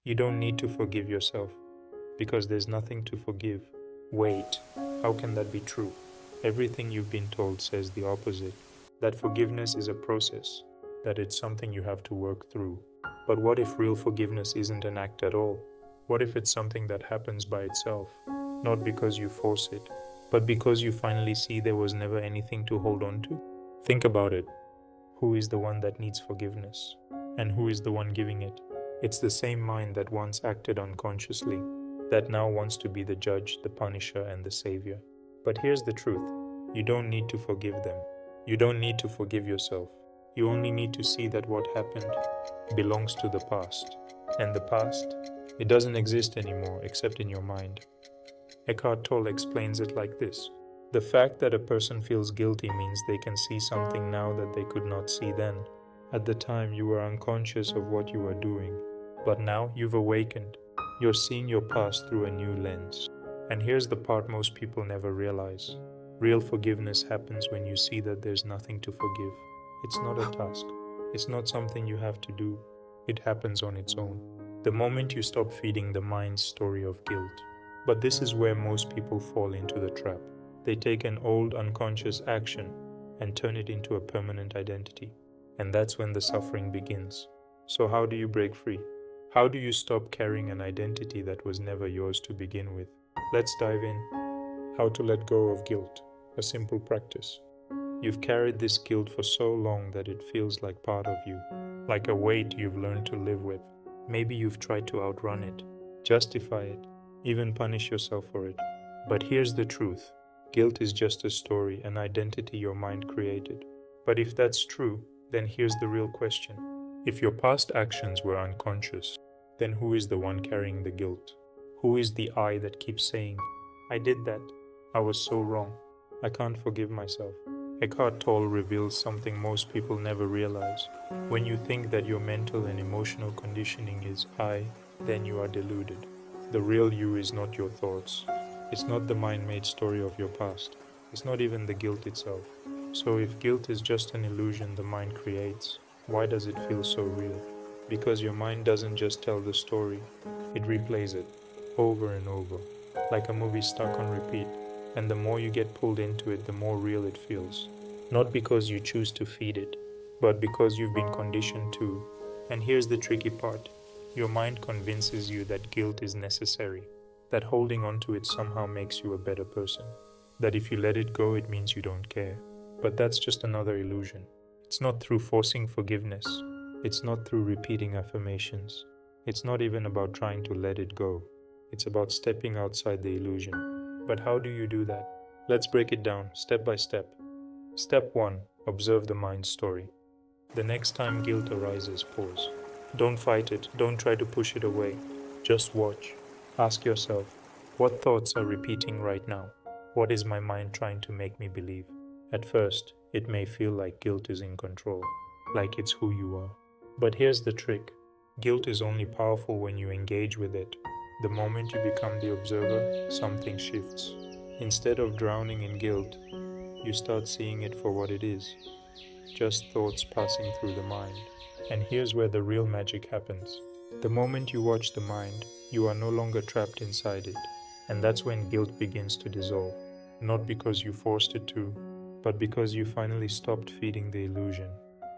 You don't need to forgive yourself because there's nothing to forgive. Wait, how can that be true? Everything you've been told says the opposite. That forgiveness is a process, that it's something you have to work through. But what if real forgiveness isn't an act at all? What if it's something that happens by itself? Not because you force it, but because you finally see there was never anything to hold on to? Think about it. Who is the one that needs forgiveness? And who is the one giving it? It's the same mind that once acted unconsciously, that now wants to be the judge, the punisher, and the savior. But here's the truth. You don't need to forgive them. You don't need to forgive yourself. You only need to see that what happened belongs to the past. And the past, it doesn't exist anymore except in your mind. Eckhart Tolle explains it like this. The fact that a person feels guilty means they can see something now that they could not see then. At the time, you were unconscious of what you were doing. But now you've awakened. You're seeing your past through a new lens. And here's the part most people never realize. Real forgiveness happens when you see that there's nothing to forgive. It's not a task. It's not something you have to do. It happens on its own. The moment you stop feeding the mind's story of guilt. But this is where most people fall into the trap. They take an old unconscious action and turn it into a permanent identity. And that's when the suffering begins. So how do you break free? How do you stop carrying an identity that was never yours to begin with? Let's dive in. How to let go of guilt. A simple practice. You've carried this guilt for so long that it feels like part of you, like a weight you've learned to live with. Maybe you've tried to outrun it, justify it, even punish yourself for it. But here's the truth. Guilt is just a story, an identity your mind created. But if that's true, then here's the real question. If your past actions were unconscious, then who is the one carrying the guilt? Who is the I that keeps saying, I did that. I was so wrong. I can't forgive myself. Eckhart Tolle reveals something most people never realize. When you think that your mental and emotional conditioning is I, then you are deluded. The real you is not your thoughts. It's not the mind-made story of your past. It's not even the guilt itself. So if guilt is just an illusion the mind creates, why does it feel so real? Because your mind doesn't just tell the story, it replays it over and over, like a movie stuck on repeat. And the more you get pulled into it, the more real it feels. Not because you choose to feed it, but because you've been conditioned to. And here's the tricky part. Your mind convinces you that guilt is necessary, that holding on to it somehow makes you a better person, that if you let it go, it means you don't care. But that's just another illusion. It's not through forcing forgiveness. It's not through repeating affirmations. It's not even about trying to let it go. It's about stepping outside the illusion. But how do you do that? Let's break it down step by step. Step 1. Observe the mind story. The next time guilt arises, pause. Don't fight it. Don't try to push it away. Just watch. Ask yourself, what thoughts are repeating right now? What is my mind trying to make me believe? At first, it may feel like guilt is in control, like it's who you are. But here's the trick. Guilt is only powerful when you engage with it. The moment you become the observer, something shifts. Instead of drowning in guilt, you start seeing it for what it is. Just thoughts passing through the mind. And here's where the real magic happens. The moment you watch the mind, you are no longer trapped inside it. And that's when guilt begins to dissolve. Not because you forced it to, but because you finally stopped feeding the illusion.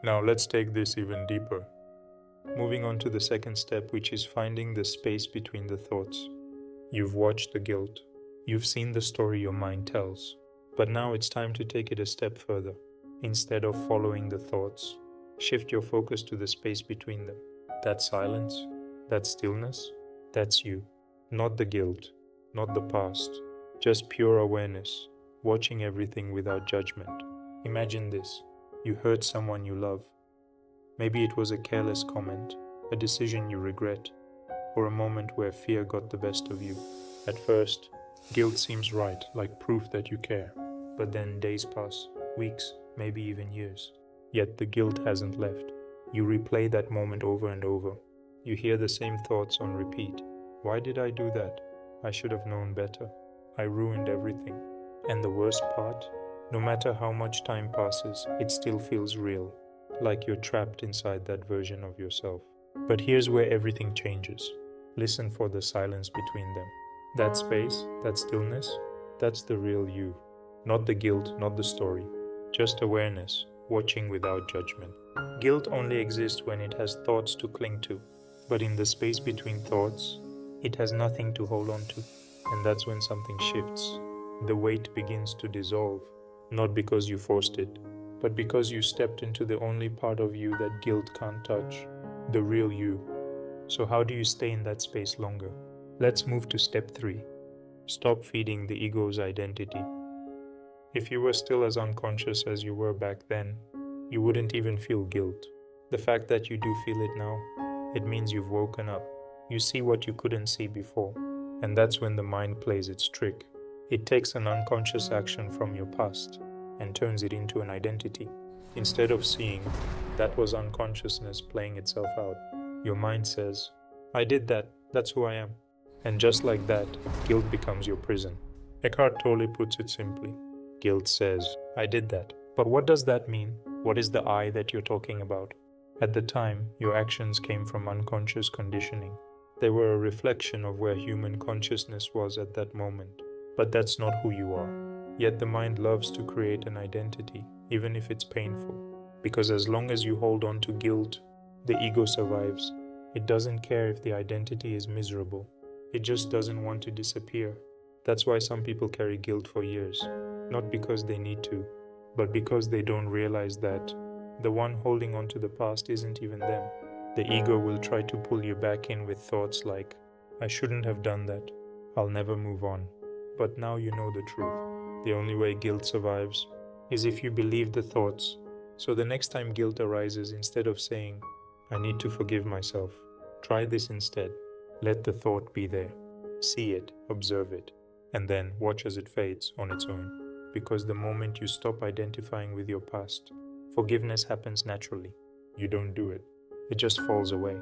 Now let's take this even deeper. Moving on to the second step, which is finding the space between the thoughts. You've watched the guilt. You've seen the story your mind tells. But now it's time to take it a step further. Instead of following the thoughts, shift your focus to the space between them. That silence, that stillness, that's you. Not the guilt, not the past. Just pure awareness, watching everything without judgment. Imagine this. You hurt someone you love. Maybe it was a careless comment, a decision you regret, or a moment where fear got the best of you. At first, guilt seems right, like proof that you care. But then days pass, weeks, maybe even years. Yet the guilt hasn't left. You replay that moment over and over. You hear the same thoughts on repeat. Why did I do that? I should have known better. I ruined everything. And the worst part? No matter how much time passes, it still feels real. Like you're trapped inside that version of yourself. But here's where everything changes. Listen for the silence between them. That space, that stillness, that's the real you. Not the guilt, not the story. Just awareness, watching without judgment. Guilt only exists when it has thoughts to cling to. But in the space between thoughts, it has nothing to hold on to. And that's when something shifts. The weight begins to dissolve, not because you forced it, but because you stepped into the only part of you that guilt can't touch, the real you. So, how do you stay in that space longer? Let's move to step 3. Stop feeding the ego's identity. If you were still as unconscious as you were back then, you wouldn't even feel guilt. The fact that you do feel it now, it means you've woken up. You see what you couldn't see before, and that's when the mind plays its trick. It takes an unconscious action from your past and turns it into an identity. Instead of seeing that was unconsciousness playing itself out, your mind says, I did that, that's who I am. And just like that, guilt becomes your prison. Eckhart Tolle puts it simply. Guilt says, I did that. But what does that mean? What is the I that you're talking about? At the time, your actions came from unconscious conditioning. They were a reflection of where human consciousness was at that moment. But that's not who you are. Yet the mind loves to create an identity, even if it's painful. Because as long as you hold on to guilt, the ego survives. It doesn't care if the identity is miserable. It just doesn't want to disappear. That's why some people carry guilt for years. Not because they need to, but because they don't realize that the one holding on to the past isn't even them. The ego will try to pull you back in with thoughts like, I shouldn't have done that. I'll never move on. But now you know the truth. The only way guilt survives is if you believe the thoughts. So the next time guilt arises, instead of saying, I need to forgive myself, try this instead. Let the thought be there. See it, observe it, and then watch as it fades on its own. Because the moment you stop identifying with your past, forgiveness happens naturally. You don't do it. It just falls away.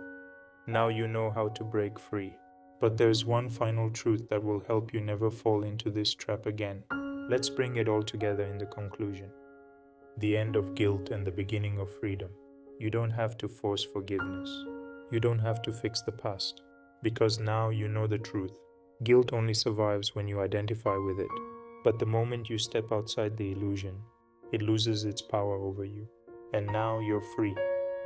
Now you know how to break free. But there's one final truth that will help you never fall into this trap again. Let's bring it all together in the conclusion. The end of guilt and the beginning of freedom. You don't have to force forgiveness. You don't have to fix the past. Because now you know the truth. Guilt only survives when you identify with it. But the moment you step outside the illusion, it loses its power over you. And now you're free.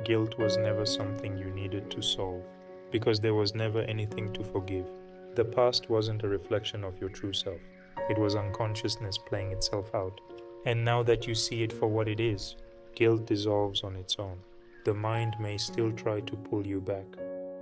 Guilt was never something you needed to solve, because there was never anything to forgive. The past wasn't a reflection of your true self. It was unconsciousness playing itself out. And now that you see it for what it is, guilt dissolves on its own. The mind may still try to pull you back,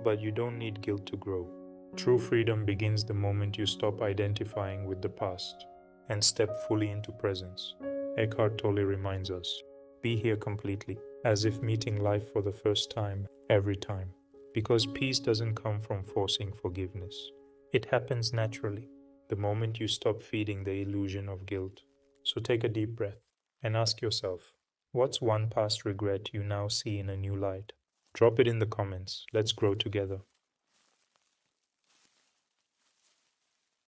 but you don't need guilt to grow. True freedom begins the moment you stop identifying with the past and step fully into presence. Eckhart Tolle reminds us, be here completely, as if meeting life for the first time, every time. Because peace doesn't come from forcing forgiveness. It happens naturally, the moment you stop feeding the illusion of guilt. So take a deep breath and ask yourself, what's one past regret you now see in a new light? Drop it in the comments. Let's grow together.